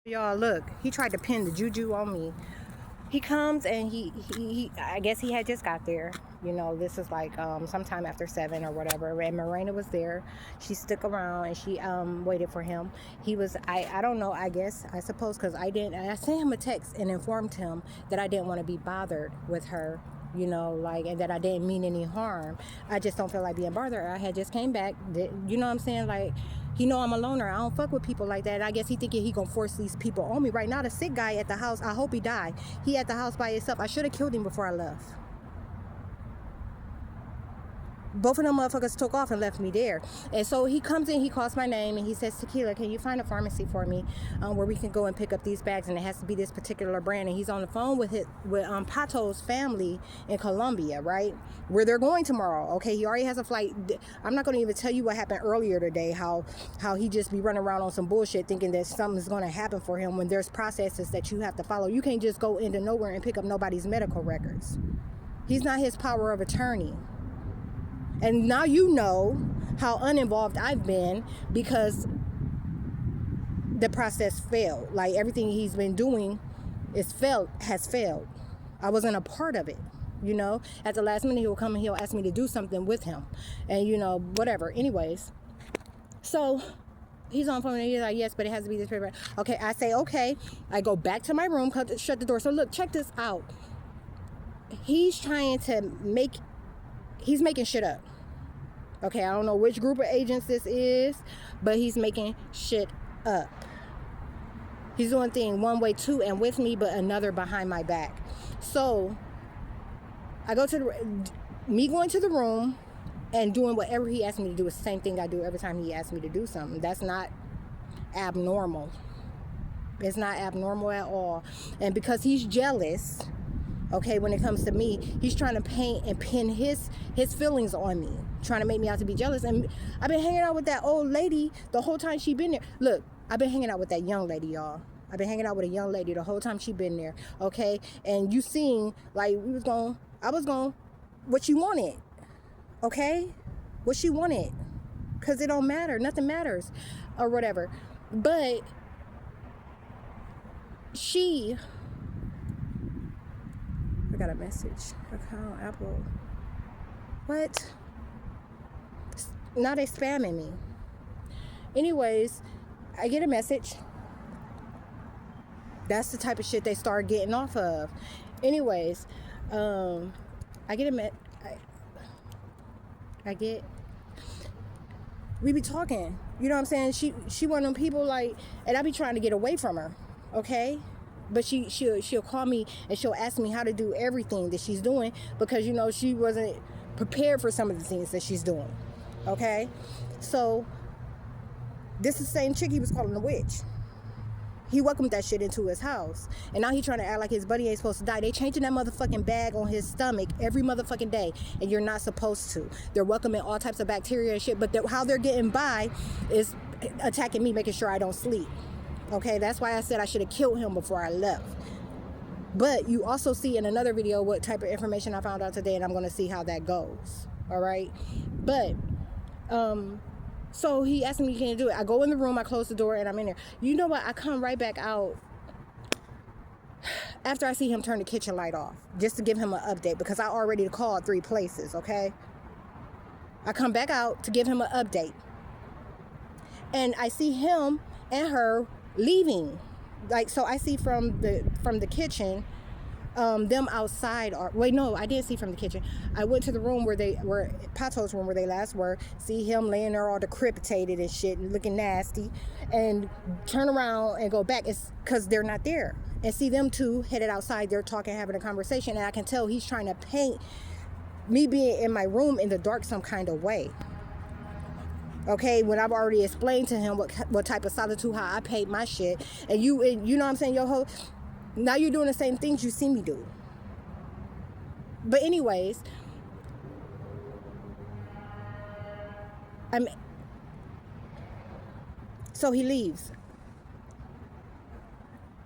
Y'all, look, he tried to pin the juju on me. He comes and he I guess he had just got there. You know, this is like sometime after 7 or whatever. And Morena was there. She stuck around and she waited for him. He was I don't know, I suppose because I sent him a text and informed him that I didn't want to be bothered with her, you know, like, and that I didn't mean any harm. I just don't feel like being bothered. I had just came back, you know what I'm saying? Like, he know I'm a loner. I don't fuck with people like that. I guess he thinking he gonna force these people on me. Right now, the sick guy at the house, I hope he died. He at the house by himself. I should have killed him before I left. Both of them motherfuckers took off and left me there. And so he comes in, he calls my name, and he says, Tequila, can you find a pharmacy for me where we can go and pick up these bags? And it has to be this particular brand. And he's on the phone with Pato's family in Colombia, right? Where they're going tomorrow. Okay, he already has a flight. I'm not going to even tell you what happened earlier today, how he just be running around on some bullshit thinking that something's going to happen for him when there's processes that you have to follow. You can't just go into nowhere and pick up nobody's medical records. He's not his power of attorney. And now you know how uninvolved I've been because the process failed. Like, everything he's been doing has failed. I wasn't a part of it. You know, at the last minute he'll come and he'll ask me to do something with him, and you know, whatever. Anyways, so he's on the phone and he's like, yes, but it has to be this paper. Okay, I say okay. I go back to my room, shut the door. So look, check this out. He's making shit up. Okay, I don't know which group of agents this is, but he's making shit up. He's doing thing one way to and with me, but another behind my back. So I go to me going to the room and doing whatever he asked me to do is the same thing I do every time he asks me to do something. That's not abnormal. It's not abnormal at all. And because he's jealous, okay, when it comes to me, he's trying to paint and pin his feelings on me, trying to make me out to be jealous. And I've been hanging out with that old lady the whole time she been there. Look, I've been hanging out with that young lady, y'all. I've been hanging out with a young lady the whole time she been there, okay? And you seen, like, I was going, what she wanted, okay? What she wanted, because it don't matter. Nothing matters or whatever. But I got a message. Account Apple. What? Now they spamming me. Anyways, I get a message. That's the type of shit they start getting off of. Anyways, I get a we be talking. You know what I'm saying? She one of them people, like, and I be trying to get away from her. Okay? But she'll call me and she'll ask me how to do everything that she's doing because, you know, she wasn't prepared for some of the things that she's doing. Okay? So this is the same chick he was calling a witch. He welcomed that shit into his house. And now he trying to act like his buddy ain't supposed to die. They changing that motherfucking bag on his stomach every motherfucking day. And you're not supposed to. They're welcoming all types of bacteria and shit. But how they're getting by is attacking me, making sure I don't sleep. Okay, that's why I said I should have killed him before I left. But you also see in another video what type of information I found out today, and I'm going to see how that goes. All right? But, so he asked me, can you do it? I go in the room, I close the door, and I'm in there. You know what? I come right back out after I see him turn the kitchen light off, just to give him an update, because I already called 3 places, okay? I come back out to give him an update. And I see him and her leaving. Like, so I see from the kitchen, them outside are, wait, no, I didn't see from the kitchen. I went to the room where Pato's room where they last were, see him laying there all decrepitated and shit and looking nasty, and turn around and go back. It's because they're not there. And see them two headed outside, they're talking, having a conversation, and I can tell he's trying to paint me being in my room in the dark some kind of way. Okay, when I've already explained to him what type of solitude, how I paid my shit, and you know what I'm saying, yo, now you're doing the same things you see me do. But anyways, so he leaves.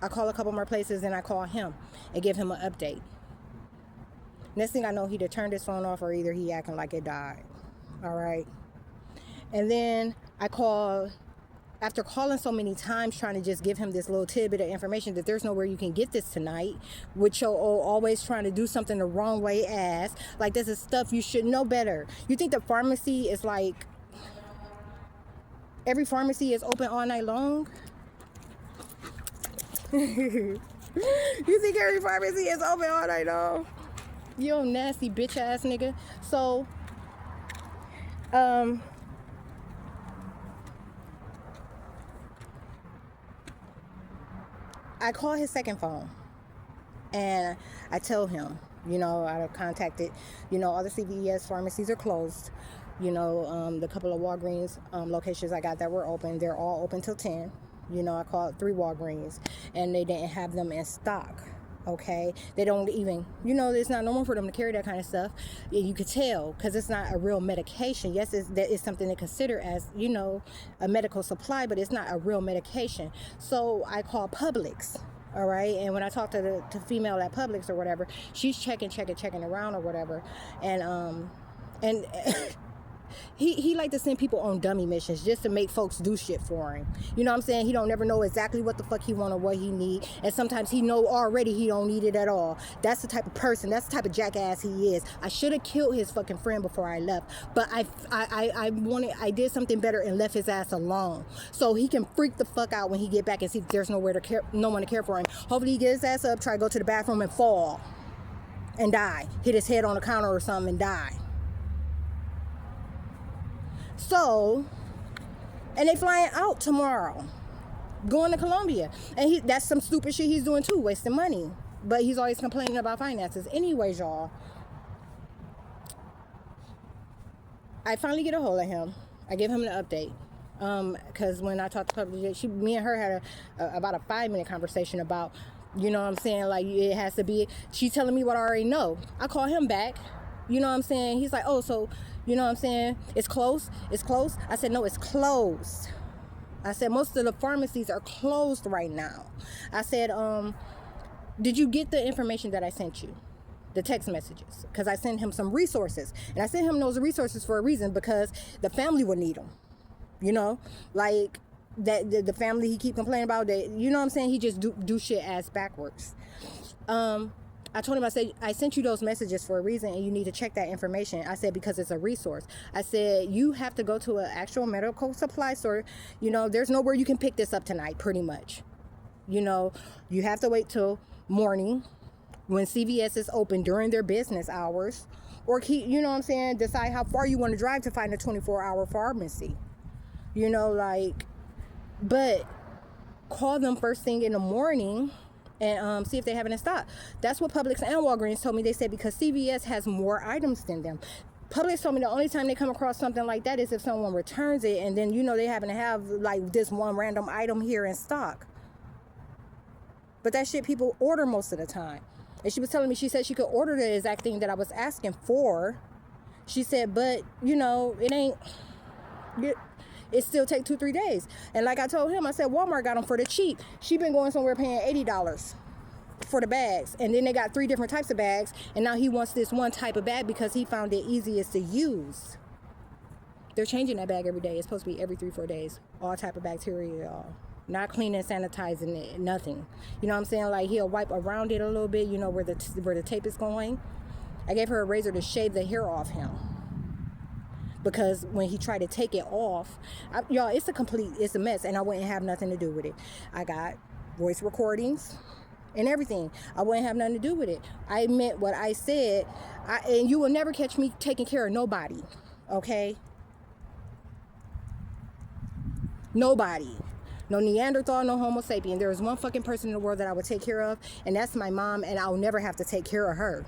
I call a couple more places and I call him and give him an update. Next thing I know, he either turned his phone off or either he acting like it died. All right. And then I call after calling so many times trying to just give him this little tidbit of information that there's nowhere you can get this tonight, with your always trying to do something the wrong way ass, like this is stuff you should know better. You think the pharmacy is like, every pharmacy is open all night long? You think every pharmacy is open all night long? You nasty bitch ass nigga. So, I call his second phone and I tell him, I contacted, all the CVS pharmacies are closed. The couple of Walgreens locations I got that were open, they're all open till 10. I called 3 Walgreens and they didn't have them in stock. Okay, they don't even, it's not normal for them to carry that kind of stuff. You could tell because it's not a real medication. Yes, that is something to consider as, a medical supply, but it's not a real medication. So I call Publix. All right, and when I talk to the female at Publix or whatever, she's checking around or whatever, and He like to send people on dummy missions just to make folks do shit for him. You know what I'm saying? He don't never know exactly what the fuck he want or what he need. And sometimes he know already he don't need it at all. That's the type of person, that's the type of jackass he is. I should have killed his fucking friend before I left. But I did something better and left his ass alone. So he can freak the fuck out when he get back and see there's no one to care for him. Hopefully he get his ass up, try to go to the bathroom and fall. And die. Hit his head on the counter or something and die. So, and they flying out tomorrow, going to Colombia. And that's some stupid shit he's doing too, wasting money. But he's always complaining about finances. Anyways, y'all, I finally get a hold of him. I give him an update. Because when I talked to Public, me and her had about a 5-minute conversation about, you know what I'm saying, like it has to be, she's telling me what I already know. I call him back. You know what I'm saying? He's like, oh, so, you know what I'm saying? It's close. I said, no, it's closed. I said, most of the pharmacies are closed right now. I said, did you get the information that I sent you? The text messages. Because I sent him some resources. And I sent him those resources for a reason, because the family would need them. Like that the family he keep complaining about, that, you know what I'm saying? He just do shit ass backwards. I told him, I said, I sent you those messages for a reason and you need to check that information. I said, because it's a resource. I said, you have to go to an actual medical supply store. There's nowhere you can pick this up tonight, pretty much. You have to wait till morning when CVS is open during their business hours, or keep, decide how far you want to drive to find a 24-hour pharmacy. But call them first thing in the morning and see if they have it in stock. That's what Publix and Walgreens told me. They said because CVS has more items than them. Publix told me the only time they come across something like that is if someone returns it, and then they happen to have like this one random item here in stock. But that shit people order most of the time. And she was telling me, she said she could order the exact thing that I was asking for. She said, but it ain't. It still take 2-3 days. And like I told him, I said, Walmart got them for the cheap. She been going somewhere paying $80 for the bags. And then they got 3 different types of bags. And now he wants this one type of bag because he found it easiest to use. They're changing that bag every day. It's supposed to be every 3-4 days. All type of bacteria, y'all. Not cleaning, sanitizing it, nothing. You know what I'm saying? Like he'll wipe around it a little bit, where the tape is going. I gave her a razor to shave the hair off him. Because when he tried to take it off, y'all, it's a mess, and I wouldn't have nothing to do with it. I got voice recordings and everything. I wouldn't have nothing to do with it. I meant what I said, and you will never catch me taking care of nobody, okay? Nobody. No Neanderthal, no Homo sapien. There is one fucking person in the world that I would take care of, and that's my mom, and I'll never have to take care of her.